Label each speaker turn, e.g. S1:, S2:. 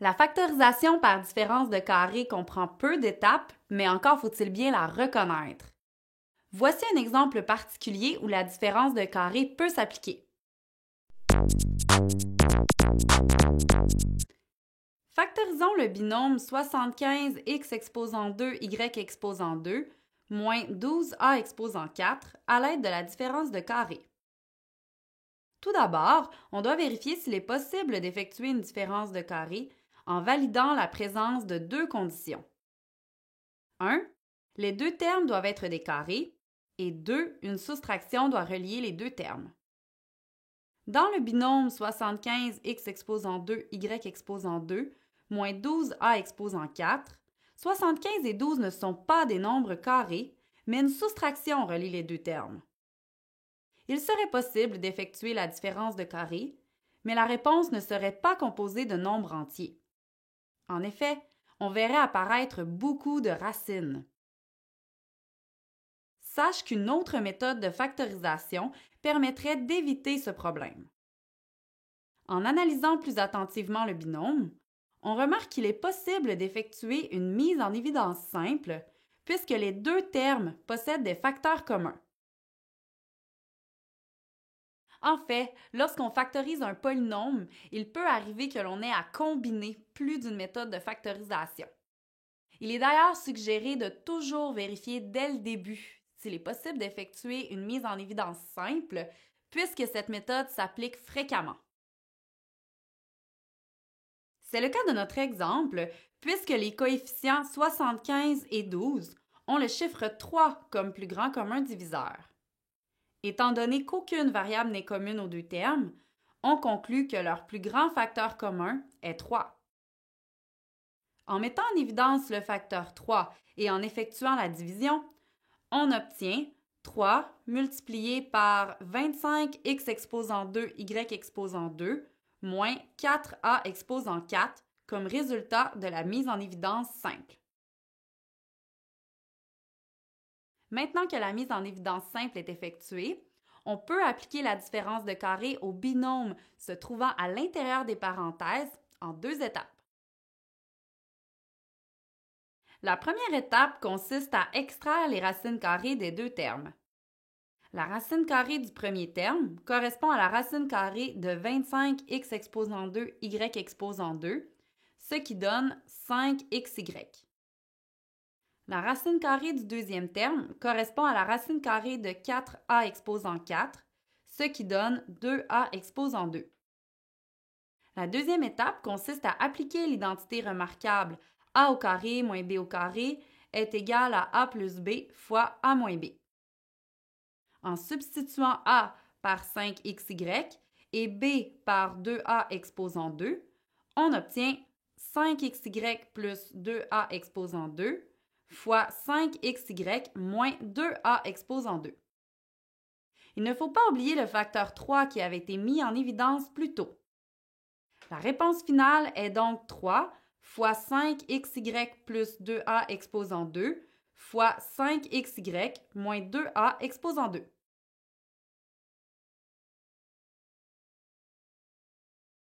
S1: La factorisation par différence de carré comprend peu d'étapes, mais encore faut-il bien la reconnaître. Voici un exemple particulier où la différence de carré peut s'appliquer. Factorisons le binôme 75x exposant 2 y exposant 2 moins 12a exposant 4 à l'aide de la différence de carré. Tout d'abord, on doit vérifier s'il est possible d'effectuer une différence de carré en validant la présence de deux conditions. 1. Les deux termes doivent être des carrés et 2. Une soustraction doit relier les deux termes. Dans le binôme 75x exposant 2 y exposant 2 moins 12a exposant 4, 75 et 12 ne sont pas des nombres carrés, mais une soustraction relie les deux termes. Il serait possible d'effectuer la différence de carré, mais la réponse ne serait pas composée de nombres entiers. En effet, on verrait apparaître beaucoup de racines. Sache qu'une autre méthode de factorisation permettrait d'éviter ce problème. En analysant plus attentivement le binôme, on remarque qu'il est possible d'effectuer une mise en évidence simple puisque les deux termes possèdent des facteurs communs. En fait, lorsqu'on factorise un polynôme, il peut arriver que l'on ait à combiner plus d'une méthode de factorisation. Il est d'ailleurs suggéré de toujours vérifier dès le début s'il est possible d'effectuer une mise en évidence simple puisque cette méthode s'applique fréquemment. C'est le cas de notre exemple, puisque les coefficients 75 et 12 ont le chiffre 3 comme plus grand commun diviseur. Étant donné qu'aucune variable n'est commune aux deux termes, on conclut que leur plus grand facteur commun est 3. En mettant en évidence le facteur 3 et en effectuant la division, on obtient 3 multiplié par 25x exposant 2 y exposant 2 moins 4a exposant 4 comme résultat de la mise en évidence simple. Maintenant que la mise en évidence simple est effectuée, on peut appliquer la différence de carré au binôme se trouvant à l'intérieur des parenthèses en deux étapes. La première étape consiste à extraire les racines carrées des deux termes. La racine carrée du premier terme correspond à la racine carrée de 25x exposant 2 y exposant 2, ce qui donne 5xy. La racine carrée du deuxième terme correspond à la racine carrée de 4a exposant 4, ce qui donne 2a exposant 2. La deuxième étape consiste à appliquer l'identité remarquable a au carré moins b au carré est égal à a plus b fois a moins b. En substituant a par 5xy et b par 2a exposant 2, on obtient 5xy plus 2a exposant 2 fois 5xy moins 2a exposant 2. Il ne faut pas oublier le facteur 3 qui avait été mis en évidence plus tôt. La réponse finale est donc 3 fois 5xy plus 2a exposant 2 fois 5xy moins 2a exposant 2.